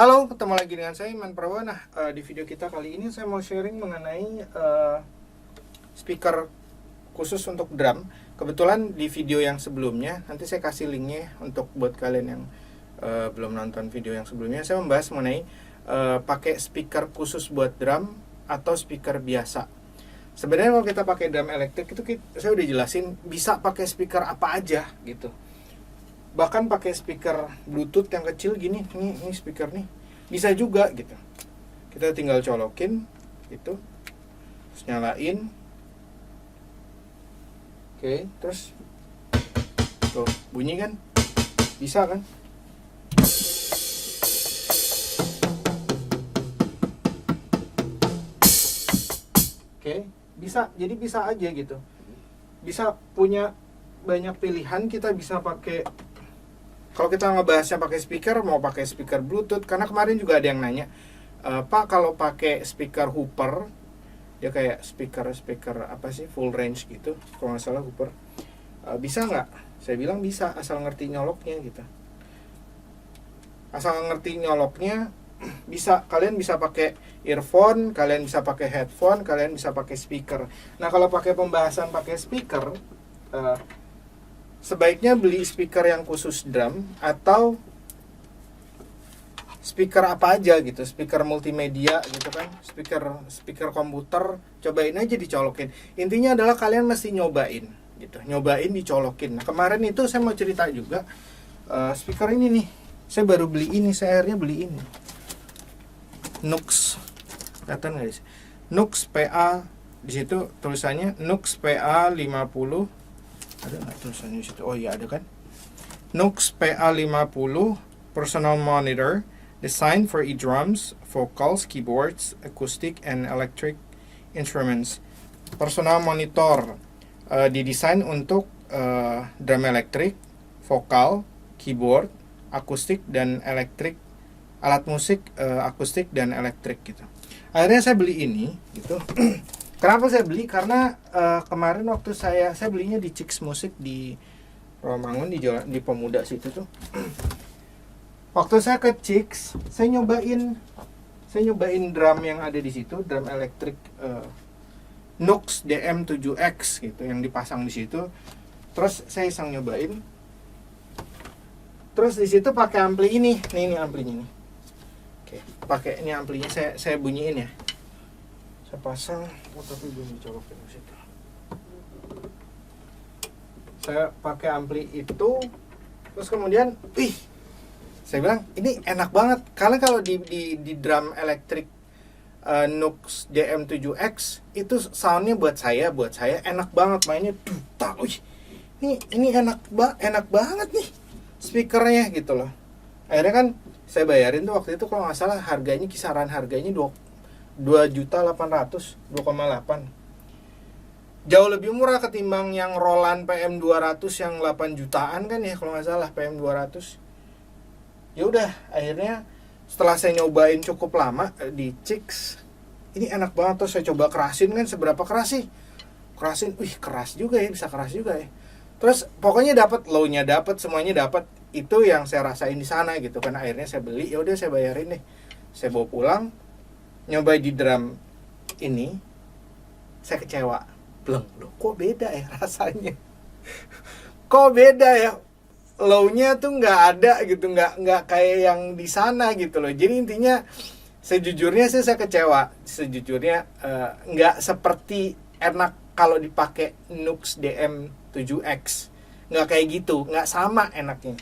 Halo, ketemu lagi dengan saya Iman Prabowo. Nah, di video kita kali ini saya mau sharing mengenai speaker khusus untuk drum. Kebetulan di video yang sebelumnya, nanti saya kasih linknya untuk buat kalian yang belum nonton video yang sebelumnya. Saya membahas mengenai pakai speaker khusus buat drum atau speaker biasa. Sebenarnya kalau kita pakai drum elektrik itu saya udah jelasin bisa pakai speaker apa aja gitu. Bahkan pakai speaker bluetooth yang kecil gini, ini speaker nih bisa juga gitu. Kita tinggal colokin gitu, terus nyalain. Oke, terus tuh bunyi kan, bisa kan? Oke, bisa, jadi bisa aja gitu. Bisa punya banyak pilihan, kita bisa pakai. Kalau kita ngebahasnya pakai speaker, mau pakai speaker bluetooth, karena kemarin juga ada yang nanya, Pak kalau pakai speaker Hooper, dia kayak speaker apa sih, full range gitu, kalau nggak salah Hooper, bisa nggak? Saya bilang bisa, asal ngerti nyoloknya gitu. Asal ngerti nyoloknya, bisa. Kalian bisa pakai earphone, kalian bisa pakai headphone, kalian bisa pakai speaker. Nah kalau pakai pembahasan pakai speaker, sebaiknya beli speaker yang khusus drum atau speaker apa aja gitu, speaker multimedia gitu kan, speaker komputer, cobain aja dicolokin. Intinya adalah kalian mesti nyobain gitu, nyobain dicolokin. Nah kemarin itu saya mau cerita juga, speaker ini nih, saya baru beli ini, saya akhirnya beli ini, Nux, kelihatan nggak sih? Nux PA, di situ tulisannya Nux PA 50. Ada nggak tulisannya di situ? Oh iya ada kan. Nux PA50 Personal Monitor designed for e-drums, vocals, keyboards, acoustic, and electric instruments. Personal monitor didesain untuk drum elektrik, vokal, keyboard, akustik, dan elektrik, alat musik akustik dan elektrik gitu. Akhirnya saya beli ini gitu. Kenapa saya beli? Karena kemarin waktu saya belinya di Chicks Music di Rawamangun, di Pemuda situ tuh. Waktu saya ke Chicks, saya nyobain drum yang ada di situ, drum elektrik Nux DM7X gitu yang dipasang di situ. Terus saya iseng nyobain. Terus di situ pakai ampli ini. Nih amplinya nih. Oke, pakai ini amplinya saya bunyiin ya. Saya pasang, tapi belum dicolokin di situ. Saya pakai ampli itu, terus kemudian, saya bilang ini enak banget. Karena kalau di drum elektrik Nux DM7X itu soundnya buat saya enak banget mainnya. Ini enak banget nih speakernya gitu loh. Akhirnya kan saya bayarin tuh waktu itu kalau nggak salah kisaran harganya 2.800.000, 2,8. Jauh lebih murah ketimbang yang Roland PM200 yang 8 jutaan kan ya kalau nggak salah, PM200. Ya udah, akhirnya setelah saya nyobain cukup lama di Chicks, ini enak banget. Terus saya coba kerasin kan, seberapa keras sih? Kerasin, keras juga ya, bisa keras juga ya. Terus pokoknya dapat low-nya, dapat semuanya, dapat. Itu yang saya rasain di sana gitu kan. Akhirnya saya beli, ya udah saya bayarin deh. Saya bawa pulang, nyoba di drum ini, saya kecewa. Loh, kok beda ya rasanya? Kok beda ya? Low-nya tuh nggak ada gitu, nggak kayak yang di sana gitu loh. Jadi intinya, sejujurnya saya kecewa. Sejujurnya nggak seperti enak kalau dipakai Nux DM7X. Nggak kayak gitu, nggak sama enaknya.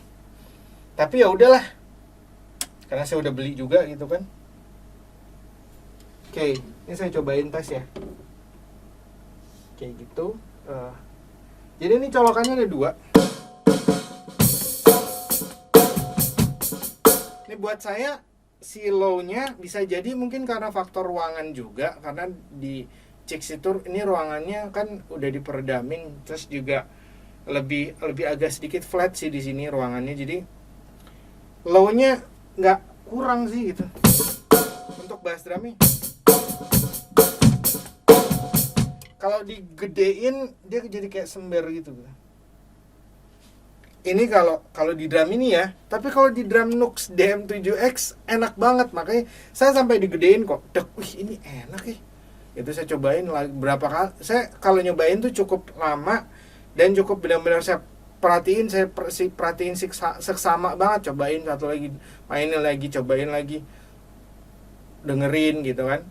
Tapi ya udahlah, karena saya udah beli juga gitu kan. Oke, ini saya cobain tes ya. Kayak gitu. Jadi ini colokannya ada 2. Ini buat saya si low-nya bisa jadi mungkin karena faktor ruangan juga, karena di Chicks itu ini ruangannya kan udah diperedamin, terus juga lebih agak sedikit flat sih di sini ruangannya. Jadi low-nya nggak kurang sih gitu. Untuk bass drumnya, kalau digedein dia jadi kayak sember gitu. ini kalau di drum ini ya, tapi kalau di drum Nux DM7X enak banget, makanya saya sampai digedein kok. Wih ini enak ya. Itu saya cobain berapa kali. Saya kalau nyobain tuh cukup lama dan cukup benar-benar saya perhatiin, seksama banget, cobain satu lagi, mainin lagi, cobain lagi, dengerin gitu kan.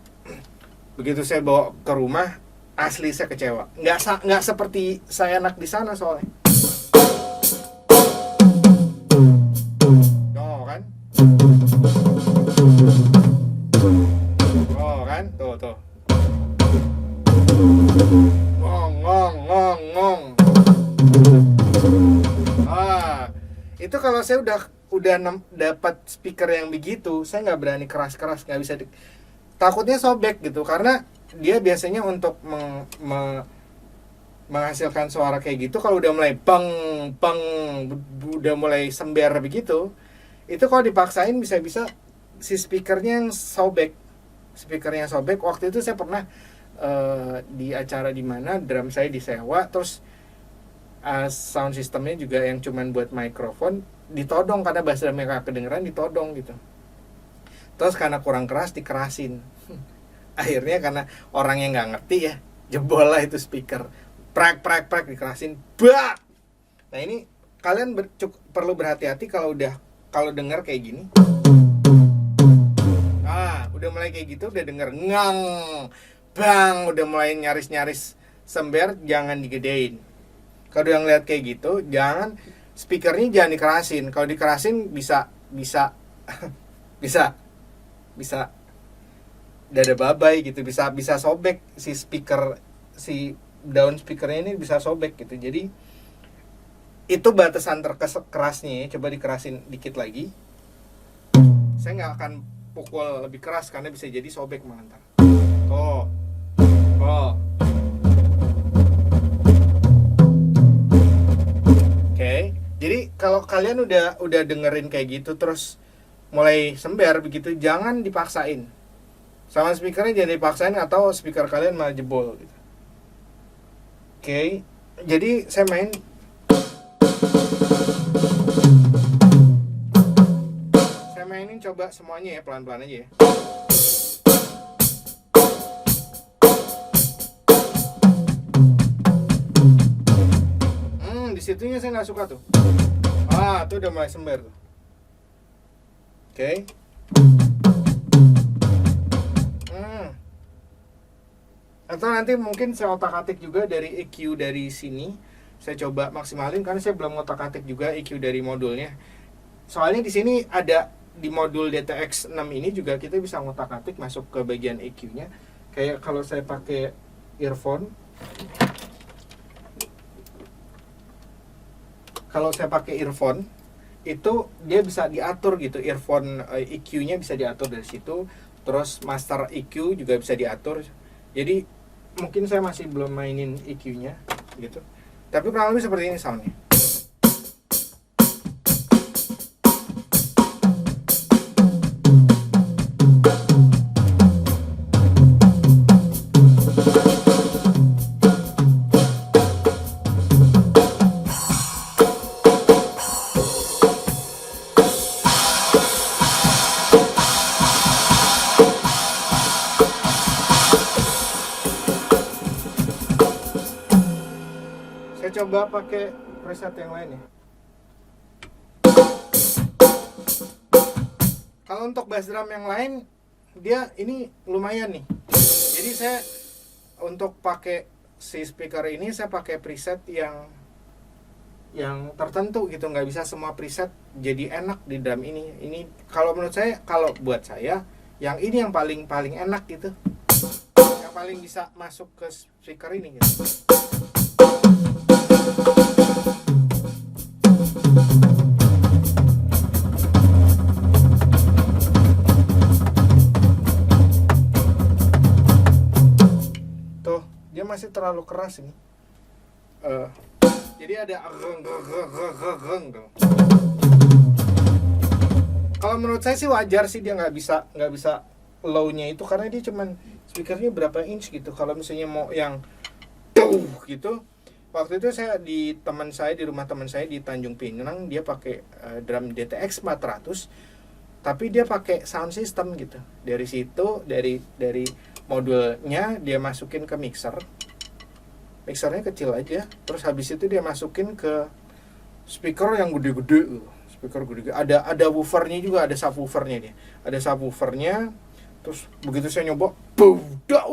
Begitu saya bawa ke rumah, asli saya kecewa. Nggak seperti saya enak di sana soalnya. Oh kan, tuh. Ngong. Itu kalau saya udah dapat speaker yang begitu, saya nggak berani keras-keras, nggak bisa takutnya sobek gitu, karena dia biasanya untuk menghasilkan suara kayak gitu, kalau udah mulai bang, udah mulai sember begitu, itu kalau dipaksain bisa-bisa si speakernya yang sobek. Waktu itu saya pernah di acara di mana drum saya disewa, terus sound systemnya juga yang cuman buat mikrofon ditodong, karena bass drumnya gak kedengeran, ditodong gitu. Terus karena kurang keras dikerasin. Akhirnya karena orang yang nggak ngerti ya, jebol lah itu speaker, prak dikerasin, bak. Nah ini kalian perlu berhati-hati kalau dengar kayak gini. Udah mulai kayak gitu, udah denger ngang, bang, udah mulai nyaris sember, jangan digedein. Kalau udah ngeliat kayak gitu, speakernya jangan dikerasin. Kalau dikerasin bisa dada babai gitu, bisa sobek si speaker, si daun speakernya ini bisa sobek gitu. Jadi itu batasan terkerasnya ya. Coba dikerasin dikit lagi. Saya nggak akan pukul lebih keras karena bisa jadi sobek malah ntar. Oh. Oke. Jadi kalau kalian udah dengerin kayak gitu terus mulai sember begitu, jangan dipaksain. Sama speakernya jangan dipaksain, atau speaker kalian malah jebol gitu. Oke. Jadi saya mainin coba semuanya ya, pelan-pelan aja ya. Di situnya saya nggak suka tuh. Tuh udah mulai sember tuh. Oke. Atau nanti mungkin saya otak-atik juga dari EQ dari sini. Saya coba maksimalin karena saya belum otak-atik juga EQ dari modulnya. Soalnya di sini ada di modul DTX 6 ini juga kita bisa ngotak-atik masuk ke bagian EQ-nya. Kayak kalau saya pakai earphone. Kalau saya pakai earphone itu dia bisa diatur gitu, earphone EQ-nya bisa diatur dari situ. Terus master EQ juga bisa diatur. Jadi mungkin saya masih belum mainin EQ-nya gitu. Tapi kurang lebih seperti ini soundnya. Coba pakai preset yang lain ya. Kalau untuk bass drum yang lain, dia ini lumayan nih. Jadi saya untuk pakai si speaker ini saya pakai preset yang tertentu gitu, nggak bisa semua preset jadi enak di drum ini. Ini kalau menurut saya, kalau buat saya yang ini yang paling enak gitu, yang paling bisa masuk ke speaker ini gitu. Tuh, dia masih terlalu keras ini. Jadi ada kalau menurut saya sih wajar sih dia nggak bisa low-nya itu, karena dia cuman speakernya berapa inch gitu. Kalau misalnya mau yang tuh gitu, Waktu itu saya di rumah teman saya di Tanjung Pinang, dia pakai drum DTX 400, tapi dia pakai sound system gitu. Dari situ, dari modulnya dia masukin ke mixernya kecil aja, terus habis itu dia masukin ke speaker yang gede-gede, ada woofernya juga, ada subwoofernya, terus begitu saya nyoba,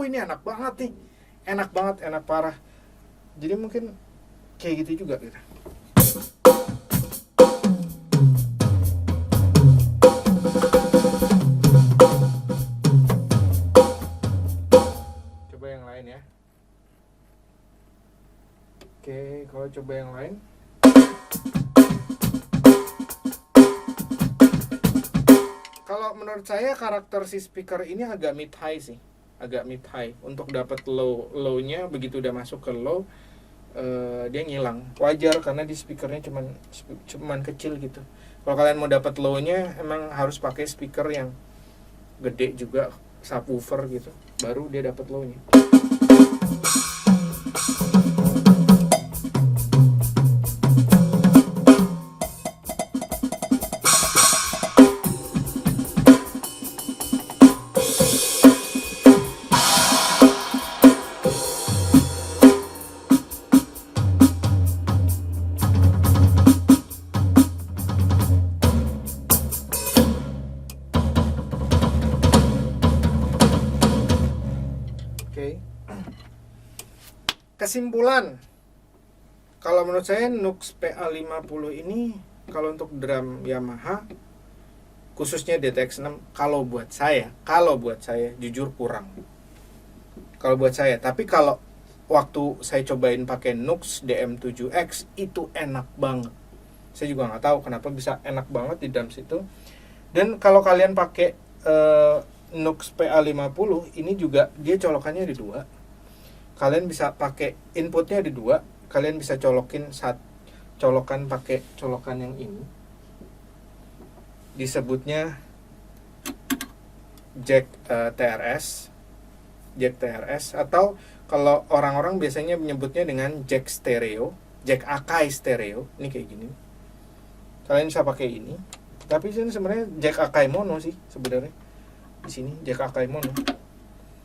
ini enak banget, enak parah. Jadi mungkin kayak gitu juga gitu. Coba yang lain ya. Oke, kalau coba yang lain. Kalau menurut saya karakter si speaker ini agak mid high sih. Untuk dapat low-nya, begitu udah masuk ke low, dia ngilang. Wajar karena di speakernya cuman kecil gitu. Kalau kalian mau dapat low-nya emang harus pakai speaker yang gede juga, subwoofer gitu, baru dia dapat low-nya. Kesimpulan, kalau menurut saya Nux PA50 ini kalau untuk drum Yamaha, khususnya DTX6, kalau buat saya jujur kurang. Kalau buat saya, tapi kalau waktu saya cobain pakai Nux DM7X itu enak banget. Saya juga nggak tahu kenapa bisa enak banget di drums itu. Dan kalau kalian pakai Nux PA50 ini juga dia colokannya ada 2. Kalian bisa pakai inputnya ada 2. Kalian bisa colokan pakai colokan yang ini. Disebutnya jack TRS, atau kalau orang-orang biasanya menyebutnya dengan jack Akai stereo. Ini kayak gini. Kalian bisa pakai ini. Tapi ini sebenarnya jack Akai mono sih sebenarnya. Di sini jack Akai mono.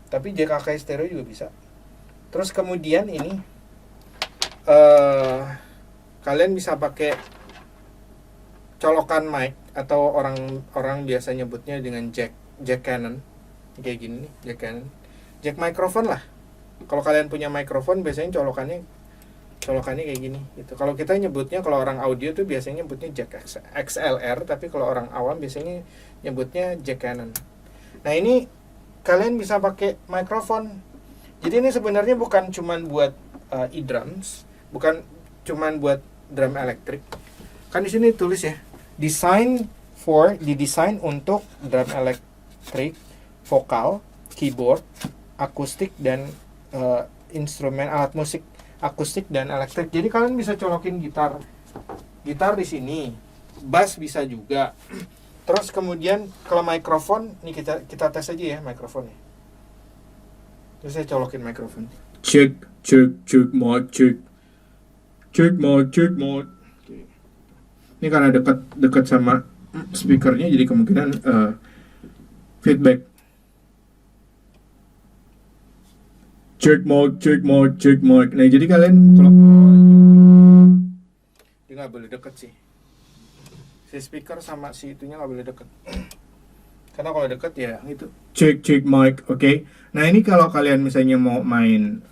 Tapi jack Akai stereo juga bisa. Terus kemudian ini kalian bisa pakai colokan mic, atau orang biasa nyebutnya dengan jack Canon, kayak gini nih, jack Canon, jack mikrofon lah. Kalau kalian punya mikrofon biasanya colokannya kayak gini gitu. Kalau kita nyebutnya, kalau orang audio tuh biasanya nyebutnya jack XLR, tapi kalau orang awam biasanya nyebutnya jack Canon. Nah ini kalian bisa pakai mikrofon. Jadi ini sebenarnya bukan cuman buat e-drums, bukan cuman buat drum elektrik. Kan di sini tulis ya, didesain untuk drum elektrik, vokal, keyboard, akustik, dan instrumen alat musik akustik dan elektrik. Jadi kalian bisa colokin gitar di sini, bass bisa juga. Terus kemudian kalau mikrofon, nih kita tes aja ya mikrofonnya. Terus saya colokin mikrofon. Check mic. Ini karena dekat sama speakernya, jadi kemungkinan feedback. Check mic. Nah jadi kalian kalau dia nggak boleh deket sih. Si speaker sama si itunya nggak boleh deket. Karena kalau deket ya itu check mic, oke. Nah ini kalau kalian misalnya mau main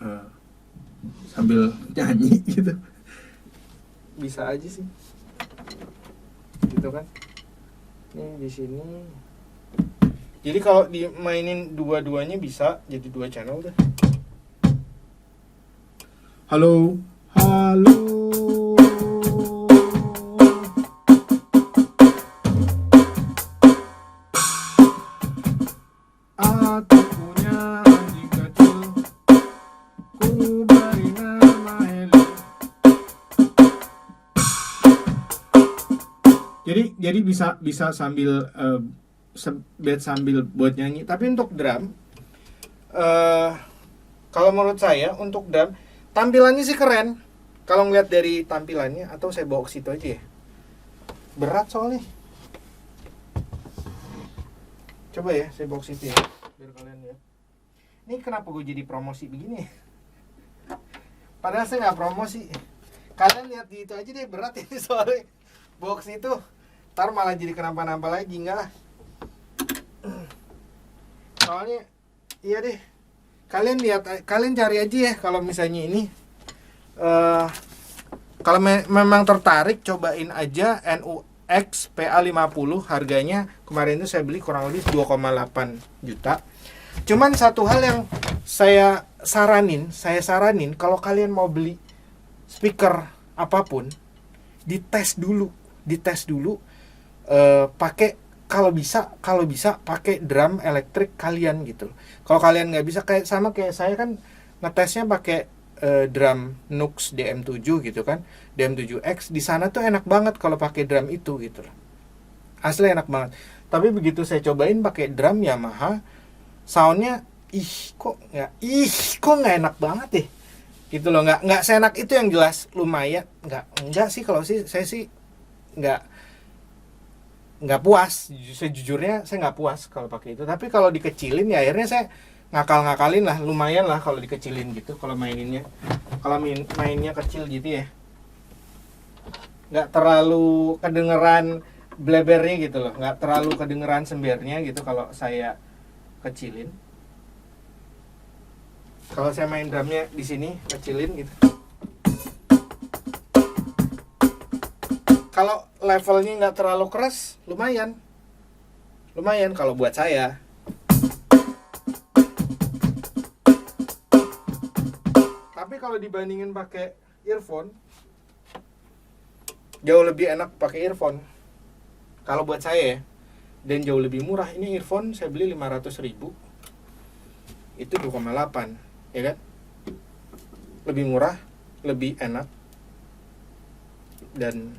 sambil nyanyi gitu, bisa aja sih, gitu kan. Ini di sini. Jadi kalau dimainin dua-duanya bisa jadi 2 channel deh. Halo. Aku punya anjing kecil, ku beri nama Heli. Jadi bisa sambil sambil buat nyanyi. Tapi untuk drum, kalau menurut saya untuk drum tampilannya sih keren. Kalau ngeliat dari tampilannya, atau saya bawa ke situ aja ya. Berat soalnya. Coba ya, saya bawa ke situ ya, biar kalian lihat. Ini kenapa gue jadi promosi begini? Padahal saya nggak promosi. Kalian lihat di itu aja deh, berat ini soalnya. Bawa ke situ, ntar malah jadi kenapa-napa lagi, enggak lah. Soalnya, iya deh. Kalian lihat, kalian cari aja ya kalau misalnya ini. Kalau memang tertarik, cobain aja NUX PA50. Harganya kemarin itu saya beli kurang lebih 2,8 juta. Cuman satu hal yang saya saranin kalau kalian mau beli speaker apapun, dites dulu pakai, kalau bisa pakai drum elektrik kalian gitu. Kalau kalian nggak bisa, kayak saya kan ngetesnya pakai drum Nux DM7 gitu kan, DM7X. Di sana tuh enak banget kalau pakai drum itu gitu loh. Asli enak banget. Tapi begitu saya cobain pakai drum Yamaha, soundnya kok nggak enak banget deh gitu loh. Nggak seenak itu yang jelas. Lumayan nggak sih, kalau saya sih nggak puas. Sejujurnya saya nggak puas kalau pakai itu. Tapi kalau dikecilin ya akhirnya saya ngakalin lah, lumayan lah kalau dikecilin gitu. Kalau mainnya kecil gitu ya, nggak terlalu kedengeran blebernya gitu loh, nggak terlalu kedengeran sembernya gitu kalau saya kecilin. Kalau saya main drumnya di sini kecilin gitu. Kalau levelnya nggak terlalu keras, lumayan kalau buat saya. Tapi kalau dibandingin pakai earphone, jauh lebih enak pakai earphone kalau buat saya ya. Dan jauh lebih murah. Ini earphone saya beli 500.000, itu 2,8, ya kan? Lebih murah, lebih enak. Dan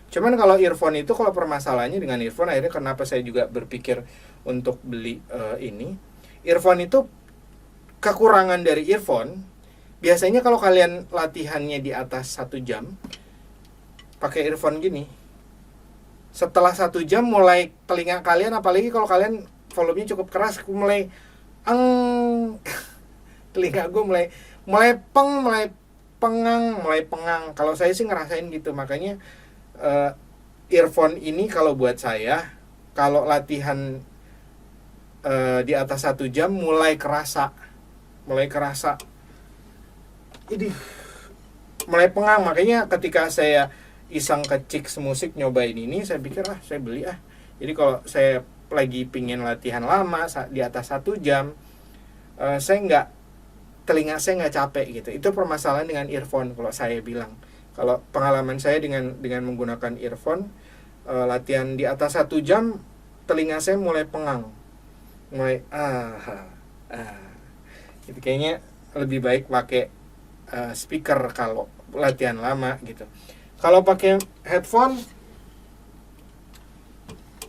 cuman kalau earphone itu, kalau permasalahannya dengan earphone, akhirnya kenapa saya juga berpikir untuk beli ini. Earphone itu, kekurangan dari earphone, biasanya kalau kalian latihannya di atas 1 jam pakai earphone gini, setelah 1 jam mulai telinga kalian, apalagi kalau kalian volumenya cukup keras, mulai telinga gue mulai pengang. Kalau saya sih ngerasain gitu. Makanya earphone ini kalau buat saya, kalau latihan di atas 1 jam mulai kerasa ini mulai pengang. Makanya ketika saya iseng ke Chicks Musik nyobain ini, saya pikir saya beli. Jadi kalau saya lagi pingin latihan lama di atas 1 jam, telinga saya nggak capek gitu. Itu permasalahan dengan earphone kalau saya bilang. Kalau pengalaman saya dengan menggunakan earphone, latihan di atas 1 jam, telinga saya mulai pengang, mulai gitu. Kayaknya lebih baik pakai speaker kalau latihan lama gitu. Kalau pakai headphone,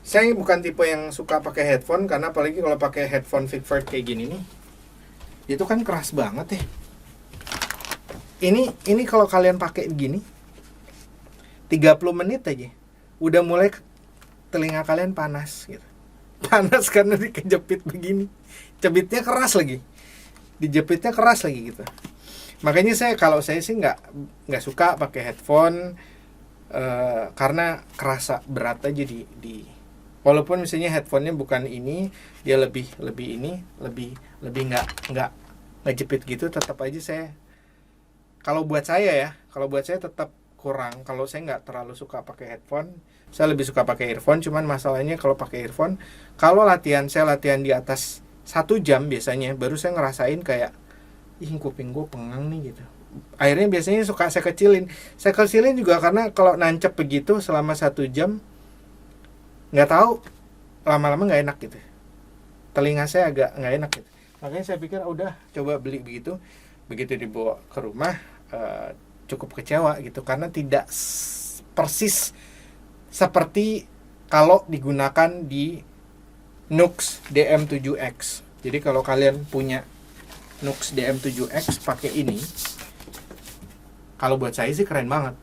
saya bukan tipe yang suka pakai headphone, karena apalagi kalau pakai headphone Fitbird kayak gini nih, itu kan keras banget ya. Ini kalau kalian pakai begini 30 menit aja udah mulai telinga kalian panas gitu. Panas karena dikejepit begini. Jepitnya keras lagi. Dijepitnya keras lagi gitu. Makanya kalau saya sih nggak suka pakai headphone, karena kerasa berat aja di walaupun misalnya headphone-nya bukan ini, dia lebih nggak ngejepit gitu, tetap aja kalau buat saya tetap kurang. Kalau saya nggak terlalu suka pakai headphone, saya lebih suka pakai earphone. Cuman masalahnya kalau pakai earphone, kalau saya latihan di atas 1 jam biasanya, baru saya ngerasain kayak kuping gue pengang nih gitu. Akhirnya biasanya suka saya kecilin juga, karena kalau nancep begitu selama 1 jam, nggak tahu lama-lama nggak enak gitu. Telinga saya agak nggak enak gitu. Makanya saya pikir udah coba beli begitu dibawa ke rumah, cukup kecewa gitu, karena tidak persis seperti kalau digunakan di Nux DM7X. Jadi kalau kalian punya Nux DM7X pakai ini, Kalau buat saya sih keren banget.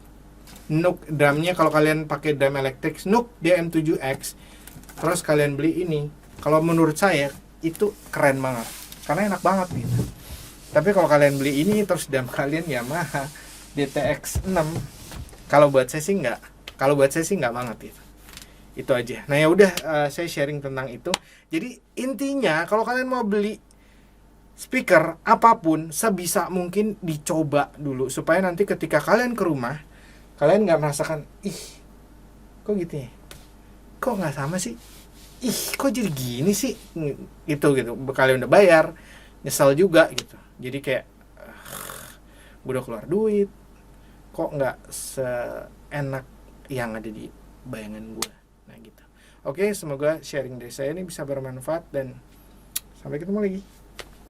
Nook drumnya, kalau kalian pakai drum elektrik Nook DM7X, terus kalian beli ini, kalau menurut saya itu keren banget karena enak banget gitu. Tapi kalau kalian beli ini terus drum kalian Yamaha DTX 6, kalau buat saya sih nggak banget gitu. Itu aja. Nah ya udah, saya sharing tentang itu. Jadi intinya kalau kalian mau beli speaker apapun, sebisa mungkin dicoba dulu supaya nanti ketika kalian ke rumah kalian nggak merasakan kok gitu ya, kok nggak sama sih, kok jadi gini sih, gitu. Kalian udah bayar, nyesel juga gitu. Jadi kayak gue udah keluar duit kok nggak seenak yang ada di bayangan gue. Nah gitu. Oke, semoga sharing dari saya ini bisa bermanfaat dan sampai ketemu lagi.